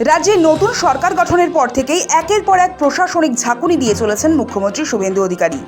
রাজ্যে নতুন সরকার গঠনের পর থেকেই একের পর এক প্রশাসনিক ঝাঁকুনি দিয়ে চলেছেন মুখ্যমন্ত্রী শুভেন্দু অধিকারী।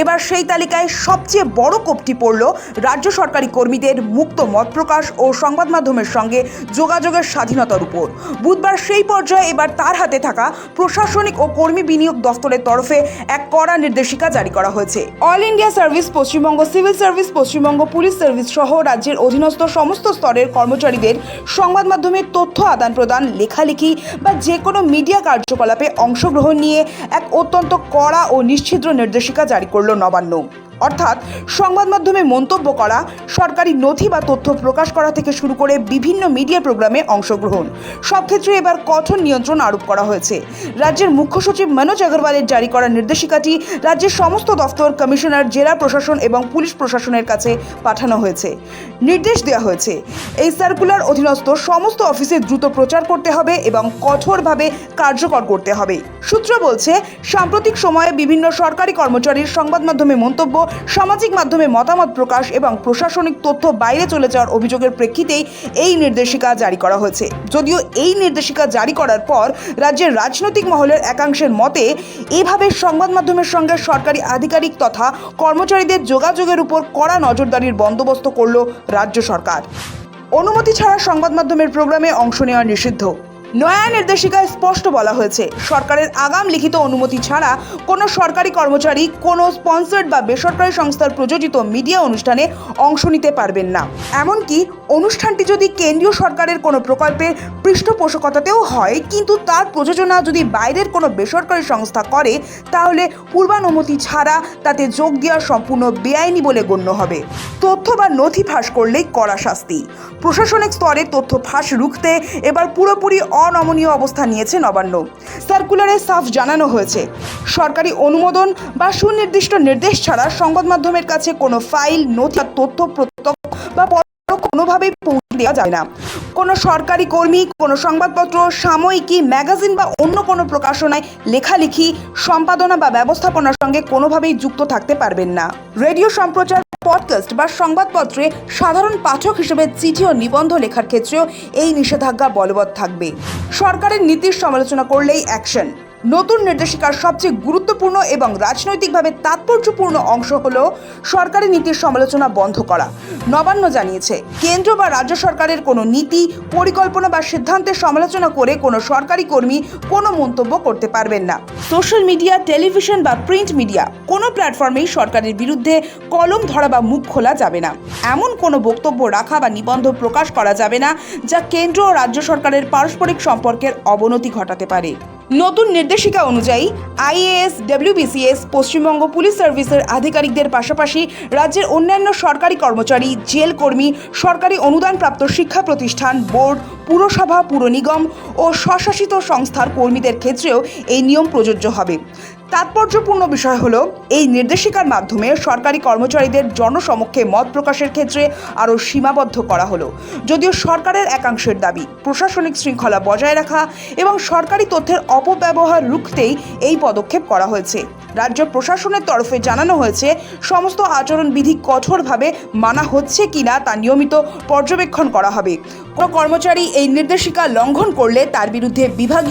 এবার সেই তালিকায় সবচেয়ে বড় কোপটি পড়ল রাজ্য সরকারি কর্মীদের মুক্ত মত প্রকাশ ও সংবাদ মাধ্যমের সঙ্গে যোগাযোগের স্বাধীনতার উপর। বুধবার সেই পর্যায়ে এবার তার হাতে থাকা প্রশাসনিক ও কর্মী বিনিয়োগ দফতরের তরফে এক কড়া নির্দেশিকা জারি করা হয়েছে। All India service Paschimbanga, civil service Paschimbanga, police service সহ রাজ্যের অধীনস্থ সমস্ত স্তরের কর্মচারীদের সংবাদ মাধ্যমের তথ্য আদান প্রদান, লেখালেখি বা যে কোনো মিডিয়া কার্যকলাপে অংশগ্রহণ নিয়ে এক অত্যন্ত কড়া ও নিশ্ছিদ্র নির্দেশিকা জারি করল নবান্ন। অর্থাৎ সংবাদ মাধ্যমে মন্তব্য করা, সরকারি নথি বা তথ্য প্রকাশ করা থেকে শুরু করে বিভিন্ন মিডিয়া প্রোগ্রামে অংশগ্রহণ, সব ক্ষেত্রে এবার কঠোর নিয়ন্ত্রণ আরোপ করা হয়েছে। রাজ্যের মুখ্য সচিব মনোজ আগরওয়ালের জারি করা নির্দেশিকাটি রাজ্যের সমস্ত দফতর, কমিশনার, জেলা প্রশাসন এবং পুলিশ প্রশাসনের কাছে পাঠানো হয়েছে। নির্দেশ দেওয়া হয়েছে, এই সার্কুলার অধীনস্থ সমস্ত অফিসে দ্রুত প্রচার করতে হবে এবং কঠোরভাবে কার্যকর করতে হবে। সূত্র বলছে, সাম্প্রতিক সময়ে বিভিন্ন সরকারি কর্মচারীর সংবাদ মাধ্যমে মন্তব্য, সামাজিক মাধ্যমে মতামত প্রকাশ এবং প্রশাসনিক তথ্য বাইরে চলে যাওয়ার অভিযোগের প্রেক্ষিতেই এই নির্দেশিকা জারি করা হয়েছে। যদিও এই নির্দেশিকা জারি করার পর রাজ্যের রাজনৈতিক মহলের একাংশের মতে এভাবে সংবাদ মাধ্যমের সঙ্গে সরকারি আধিকারিক তথা কর্মচারীদের যোগাযোগের উপর কড়া নজরদারির বন্দোবস্ত করল রাজ্য সরকার। অনুমতি ছাড়া সংবাদ মাধ্যমের প্রোগ্রামে অংশ নেওয়া নিষিদ্ধ। নয়া নির্দেশিকায় স্পষ্ট বলা হয়েছে, সরকারের আগাম লিখিত অনুমতি ছাড়া কোনো সরকারি কর্মচারী কোনো স্পন্সর্ড বা বেসরকারি সংস্থার প্রযোজিত মিডিয়া অনুষ্ঠানে অংশ নিতে পারবেন না। এমনকি অনুষ্ঠানটি যদি কেন্দ্রীয় সরকারের কোনো প্রকল্পের পৃষ্ঠপোষকতাতেও হয়, কিন্তু তার প্রযোজনা যদি বাইরের কোনো বেসরকারি সংস্থা করে, তাহলে পূর্বানুমতি ছাড়া তাতে যোগ দেওয়া সম্পূর্ণ বেআইনি বলে গণ্য হবে। তথ্য বা নথি ফাঁস করলেই কড়া শাস্তি। প্রশাসনিক স্তরে তথ্য ফাঁস রুখতে এবার পুরোপুরি অনমনীয় অবস্থা নিয়েছে নবান্ন। সার্কুলারে সাফ জানানো হয়েছে, সরকারি অনুমোদন বা সুনির্দিষ্ট নির্দেশ ছাড়া সংবাদ মাধ্যমের কাছে কোনো ফাইল, নথি, তথ্য প্রত্যক্ষ বা কোনোভাবেই পৌঁছে দেওয়া যায় না। কোনো সরকারি কর্মী কোনো সংবাদপত্র, সাময়িকী, ম্যাগাজিন বা অন্য কোনো প্রকাশনায় লেখালেখি, সম্পাদনা বা ব্যবস্থাপনার সঙ্গে কোনোভাবেই যুক্ত থাকতে পারবেন না। রেডিও সম্প্রচার, পডকাস্ট বা সংবাদপত্রে সাধারণ পাঠক হিসেবে চিঠি ও নিবন্ধ লেখার ক্ষেত্রেও এই নিষেধাজ্ঞা বলবৎ থাকবে। সরকারের নীতির সমালোচনা করলেই অ্যাকশন। নতুন নির্দেশিকার সবচেয়ে গুরুত্বপূর্ণ এবং রাজনৈতিকভাবে তাৎপর্যপূর্ণ অংশ হল সরকারি নীতির সমালোচনা বন্ধ করা। নবান্ন জানিয়েছে, কেন্দ্র বা রাজ্য সরকারের কোনো নীতি, পরিকল্পনা বা সিদ্ধান্তের সমালোচনা করে কোনো সরকারি কর্মী কোনো মন্তব্য করতে পারবেন না। সোশ্যাল মিডিয়া, টেলিভিশন বা প্রিন্ট মিডিয়া কোনো প্ল্যাটফর্মেই সরকারের বিরুদ্ধে কলম ধরা বা মুখ খোলা যাবে না। এমন কোনো বক্তব্য রাখা বা নিবন্ধ প্রকাশ করা যাবে না যা কেন্দ্র ও রাজ্য সরকারের পারস্পরিক সম্পর্কের অবনতি ঘটাতে পারে। নতুন নির্দেশিকা অনুযায়ী আইএএস, ডব্লিউবিসিএস, পশ্চিমবঙ্গ পুলিশ সার্ভিসের আধিকারিকদের পাশাপাশি রাজ্যের অন্যান্য সরকারি কর্মচারী, জেল কর্মী, সরকারি অনুদানপ্রাপ্ত শিক্ষা প্রতিষ্ঠান, বোর্ড, পুরসভা, পুর নিগম ও স্বশাসিত সংস্থার কর্মীদের ক্ষেত্রেও এই নিয়ম প্রযোজ্য হবে। তাৎপর্যপূর্ণ বিষয় হলো, এই নির্দেশিকার মাধ্যমে সরকারি কর্মচারীদের জনসমক্ষে মত প্রকাশের ক্ষেত্রে আরও সীমাবদ্ধ করা হলো। যদিও সরকারের একাংশের দাবি, প্রশাসনিক শৃঙ্খলা বজায় রাখা এবং সরকারি তথ্যের অপব্যবহার রুখতেই এই পদক্ষেপ করা হয়েছে। রাজ্য প্রশাসনের তরফে জানানো হয়েছে, সমস্ত আচরণবিধি কঠোরভাবে মানা হচ্ছে কিনা তা নিয়মিত পর্যবেক্ষণ করা হবে। কোনো কর্মচারী এই নির্দেশিকা লঙ্ঘন করলে তার বিরুদ্ধে বিভাগীয়